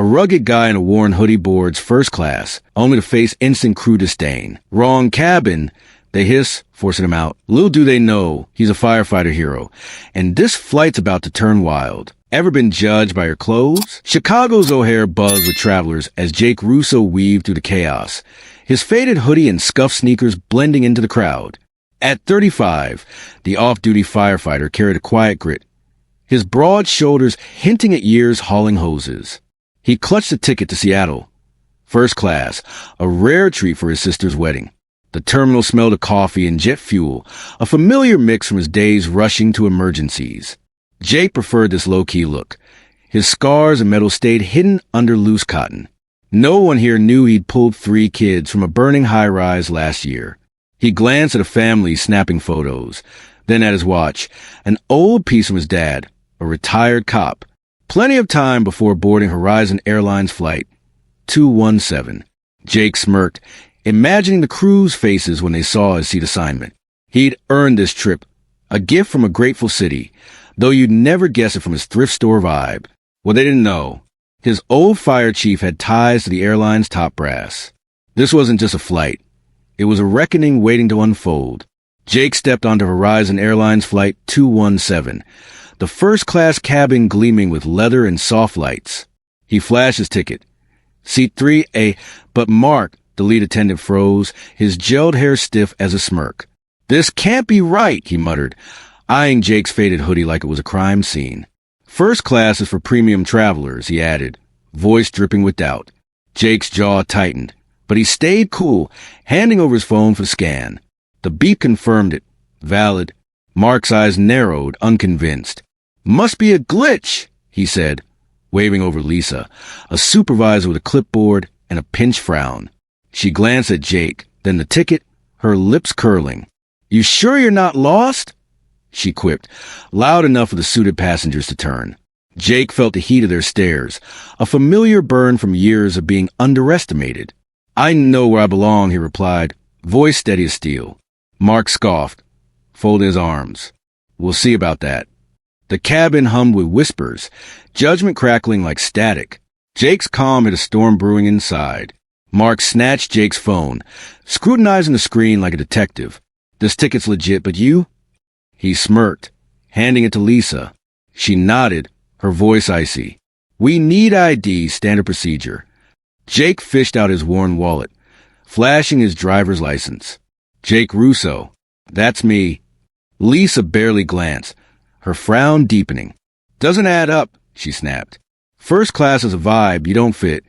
A rugged guy in a worn hoodie boards first class, only to face instant crew disdain. Wrong cabin, they hiss, forcing him out. Little do they know, he's a firefighter hero, and this flight's about to turn wild. Ever been judged by your clothes? Chicago's O'Hare buzzed with travelers as Jake Russo weaved through the chaos, his faded hoodie and scuffed sneakers blending into the crowd. At 35, the off-duty firefighter carried a quiet grit, his broad shoulders hinting at years hauling hoses. He clutched a ticket to Seattle. First class, a rare treat for his sister's wedding. The terminal smelled of coffee and jet fuel, a familiar mix from his days rushing to emergencies. Jake preferred this low-key look. His scars and medals stayed hidden under loose cotton. No one here knew he'd pulled 3 kids from a burning high-rise last year. He glanced at a family snapping photos, then at his watch, an old piece from his dad, a retired cop. Plenty of time before boarding Horizon Airlines Flight 217. Jake smirked, imagining the crew's faces when they saw his seat assignment. He'd earned this trip, a gift from a grateful city, though you'd never guess it from his thrift store vibe. Well, they didn't know. His old fire chief had ties to the airline's top brass. This wasn't just a flight. It was a reckoning waiting to unfold. Jake stepped onto Horizon Airlines Flight 217. The first-class cabin gleaming with leather and soft lights. He flashed his ticket. Seat 3A, but Mark, the lead attendant, froze, his gelled hair stiff as a smirk. This can't be right, he muttered, eyeing Jake's faded hoodie like it was a crime scene. First class is for premium travelers, he added, voice dripping with doubt. Jake's jaw tightened, but he stayed cool, handing over his phone for the scan. The beep confirmed it. Valid. Mark's eyes narrowed, unconvinced. Must be a glitch, he said, waving over Lisa, a supervisor with a clipboard and a pinched frown. She glanced at Jake, then the ticket, her lips curling. You sure you're not lost? She quipped, loud enough for the suited passengers to turn. Jake felt the heat of their stares, a familiar burn from years of being underestimated. I know where I belong, he replied, voice steady as steel. Mark scoffed, folded his arms. We'll see about that. The cabin hummed with whispers, judgment crackling like static. Jake's calm had a storm brewing inside. Mark snatched Jake's phone, scrutinizing the screen like a detective. This ticket's legit, but you? He smirked, handing it to Lisa. She nodded, her voice icy. We need ID, standard procedure. Jake fished out his worn wallet, flashing his driver's license. Jake Russo. That's me. Lisa barely glanced, her frown deepening. Doesn't add up, she snapped. First class is a vibe, you don't fit.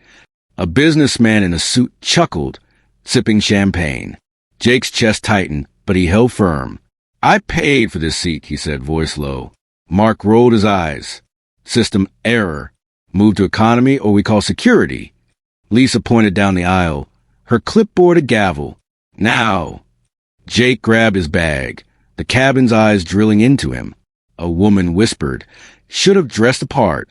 A businessman in a suit chuckled, sipping champagne. Jake's chest tightened, but he held firm. I paid for this seat, he said, voice low. Mark rolled his eyes. System error. Move to economy or we call security. Lisa pointed down the aisle, her clipboard a gavel. Now. Jake grabbed his bag, the cabin's eyes drilling into him. A woman whispered, should have dressed apart.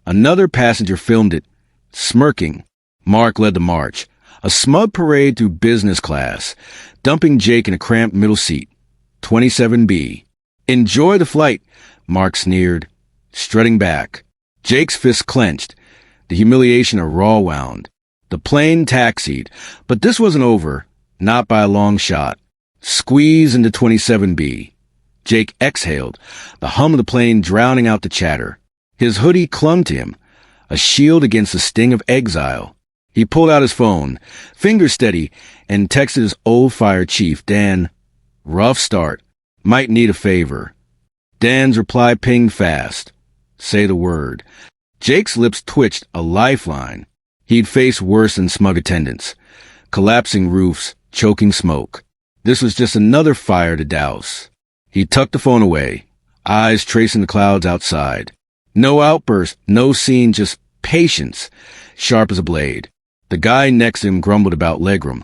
Another passenger filmed it, smirking. Mark led the march, a smug parade through business class, dumping Jake in a cramped middle seat. 27B. Enjoy the flight, Mark sneered, strutting back. Jake's fists clenched, the humiliation a raw wound. The plane taxied, but this wasn't over, not by a long shot. Squeeze into 27B. Jake exhaled, the hum of the plane drowning out the chatter. His hoodie clung to him, a shield against the sting of exile. He pulled out his phone, finger steady, and texted his old fire chief, Dan. Rough start. Might need a favor. Dan's reply pinged fast. Say the word. Jake's lips twitched, a lifeline. He'd faced worse than smug attendants. Collapsing roofs, choking smoke. This was just another fire to douse. He tucked the phone away, eyes tracing the clouds outside. No outburst, no scene, just patience, sharp as a blade. The guy next to him grumbled about legroom,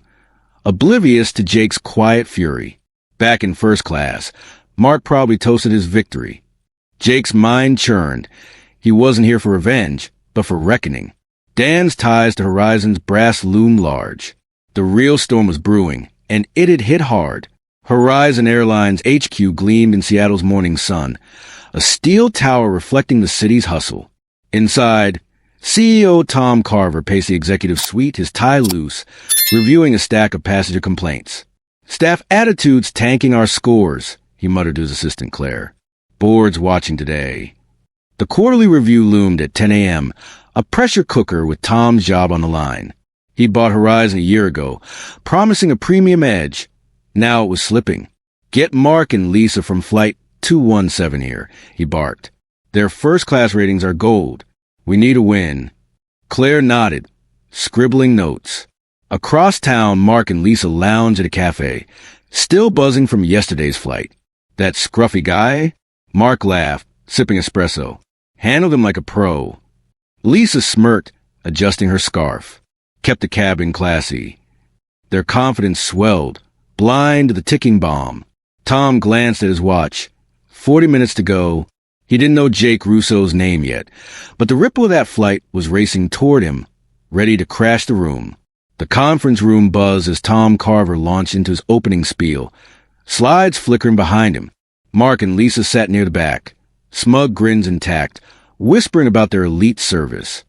oblivious to Jake's quiet fury. Back in first class, Mark probably toasted his victory. Jake's mind churned. He wasn't here for revenge, but for reckoning. Dan's ties to Horizon's brass loomed large. The real storm was brewing, and it had hit hard. Horizon Airlines HQ gleamed in Seattle's morning sun, a steel tower reflecting the city's hustle. Inside, CEO Tom Carver paced the executive suite, his tie loose, reviewing a stack of passenger complaints. Staff attitudes tanking our scores, he muttered to his assistant Claire. Board's watching today. The quarterly review loomed at 10 a.m., a pressure cooker with Tom's job on the line. He bought Horizon a year ago, promising a premium edge. Now it was slipping. Get Mark and Lisa from Flight 217 here, he barked. Their first-class ratings are gold. We need a win. Claire nodded, scribbling notes. Across town, Mark and Lisa lounged at a cafe, still buzzing from yesterday's flight. That scruffy guy? Mark laughed, sipping espresso. Handled him like a pro. Lisa smirked, adjusting her scarf. Kept the cabin classy. Their confidence swelled, blind to the ticking bomb. Tom glanced at his watch. 40 minutes to go. He didn't know Jake Russo's name yet, but the ripple of that flight was racing toward him, ready to crash the room. The conference room buzzed as Tom Carver launched into his opening spiel, slides flickering behind him. Mark and Lisa sat near the back, smug grins intact, whispering about their elite service.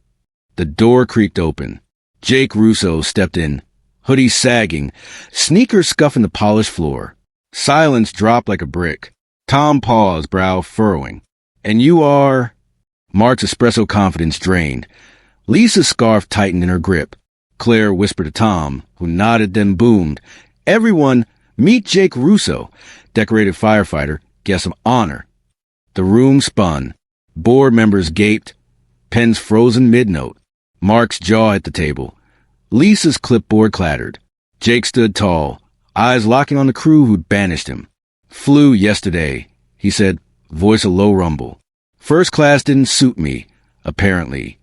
The door creaked open. Jake Russo stepped in, hoodie sagging, sneakers scuffing the polished floor. Silence dropped like a brick. Tom paused, brow furrowing. And you are? Mark's espresso confidence drained. Lisa's scarf tightened in her grip. Claire whispered to Tom, who nodded then boomed. Everyone, meet Jake Russo, decorated firefighter, guest of honor. The room spun. Board members gaped, pens frozen mid-note. Mark's jaw hit the table. Lisa's clipboard clattered. Jake stood tall, eyes locking on the crew who'd banished him. Flew yesterday, he said, voice a low rumble. First class didn't suit me, apparently.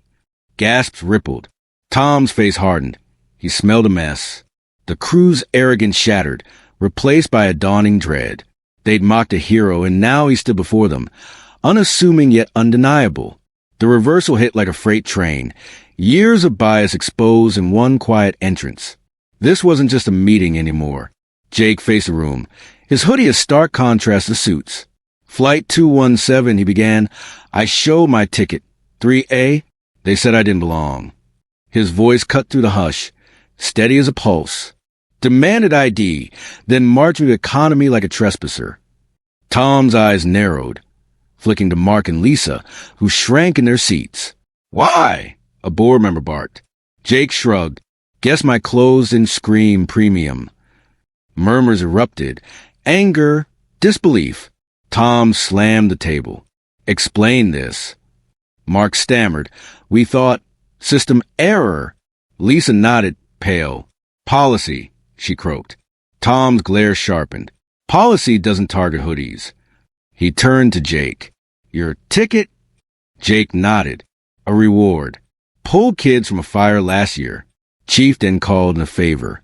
Gasps rippled. Tom's face hardened. He smelled a mess. The crew's arrogance shattered, replaced by a dawning dread. They'd mocked a hero, and now he stood before them, unassuming yet undeniable. The reversal hit like a freight train, years of bias exposed in one quiet entrance. This wasn't just a meeting anymore. Jake faced the room, his hoodie a stark contrast to suits. Flight 217, he began. I showed my ticket. 3A? They said I didn't belong. His voice cut through the hush, steady as a pulse. Demanded ID, then marched through the economy like a trespasser. Tom's eyes narrowed, flicking to Mark and Lisa, who shrank in their seats. Why? A board member barked. Jake shrugged. Guess my clothes didn't scream premium. Murmurs erupted. Anger, disbelief. Tom slammed the table. Explain this. Mark stammered. We thought, system error. Lisa nodded, pale. Policy, she croaked. Tom's glare sharpened. Policy doesn't target hoodies. He turned to Jake. Your ticket? Jake nodded. A reward. Pulled kids from a fire last year. Chief then called in a favor.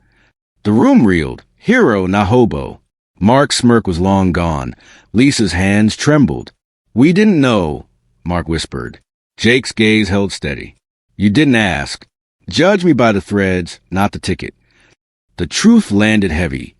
The room reeled. Hero, not hobo. Mark's smirk was long gone. Lisa's hands trembled. We didn't know, Mark whispered. Jake's gaze held steady. You didn't ask. Judge me by the threads, not the ticket. The truth landed heavy.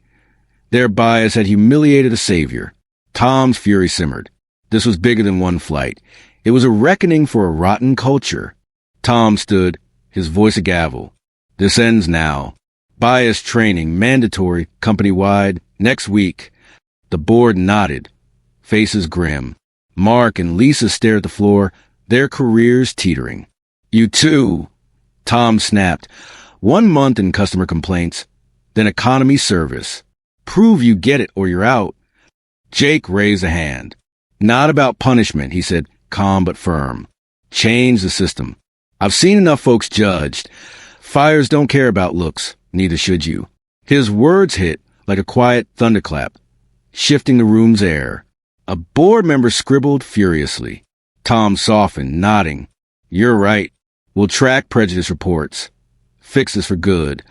Their bias had humiliated a savior. Tom's fury simmered. This was bigger than one flight. It was a reckoning for a rotten culture. Tom stood, his voice a gavel. This ends now. Bias training, mandatory, company-wide, next week. The board nodded, faces grim. Mark and Lisa stared at the floor, their careers teetering. You too, Tom snapped. 1 month in customer complaints, then economy service. Prove you get it or you're out. Jake raised a hand. Not about punishment, he said, calm but firm. Change the system. I've seen enough folks judged. Fires don't care about looks, neither should you. His words hit like a quiet thunderclap, shifting the room's air. A board member scribbled furiously. Tom softened, nodding. You're right. We'll track prejudice reports. Fix this for good.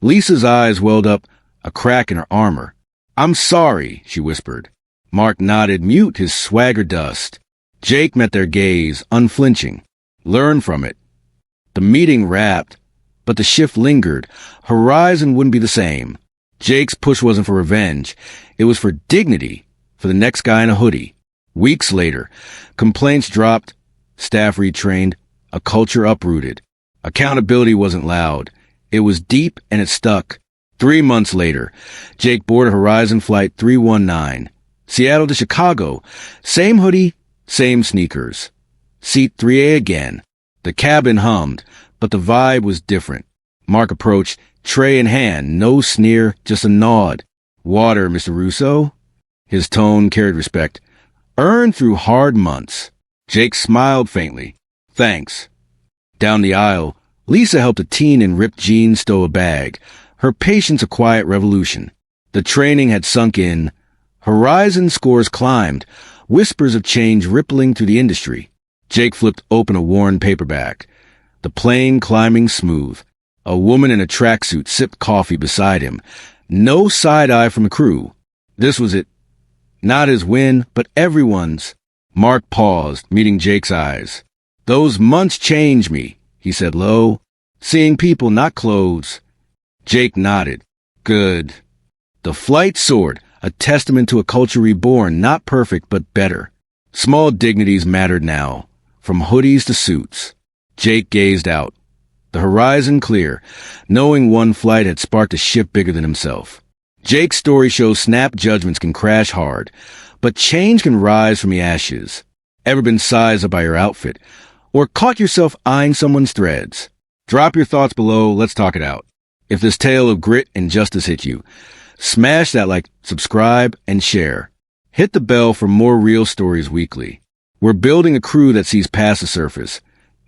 Lisa's eyes welled up, a crack in her armor. I'm sorry, she whispered. Mark nodded, mute his swagger dust. Jake met their gaze, unflinching. Learn from it. The meeting wrapped, but the shift lingered. Horizon wouldn't be the same. Jake's push wasn't for revenge. It was for dignity, for the next guy in a hoodie. Weeks later, complaints dropped, staff retrained, A culture uprooted. Accountability wasn't loud. It was deep and it stuck. 3 months later, Jake boarded Horizon Flight 319. Seattle to Chicago. Same hoodie, same sneakers. Seat 3A again. The cabin hummed, but the vibe was different. Mark approached, tray in hand, no sneer, just a nod. Water, Mr. Russo? His tone carried respect. Earned through hard months. Jake smiled faintly. Thanks. Down the aisle, Lisa helped a teen in ripped jeans stow a bag. Her patience a quiet revolution. The training had sunk in. Horizon scores climbed, whispers of change rippling through the industry. Jake flipped open a worn paperback. The plane climbing smooth. A woman in a tracksuit sipped coffee beside him. No side eye from the crew. This was it. Not his win, but everyone's. Mark paused, meeting Jake's eyes. Those months changed me, he said low. Seeing people, not clothes. Jake nodded. Good. The flight soared, a testament to a culture reborn, not perfect, but better. Small dignities mattered now, from hoodies to suits. Jake gazed out. The horizon clear, knowing one flight had sparked a shift bigger than himself. Jake's story shows snap judgments can crash hard, but change can rise from the ashes. Ever been sized up by your outfit? Or caught yourself eyeing someone's threads? Drop your thoughts below, let's talk it out. If this tale of grit and justice hit you, smash that like, subscribe, and share. Hit the bell for more real stories weekly. We're building a crew that sees past the surface.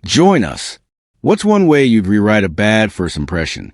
Join us. What's one way you'd rewrite a bad first impression?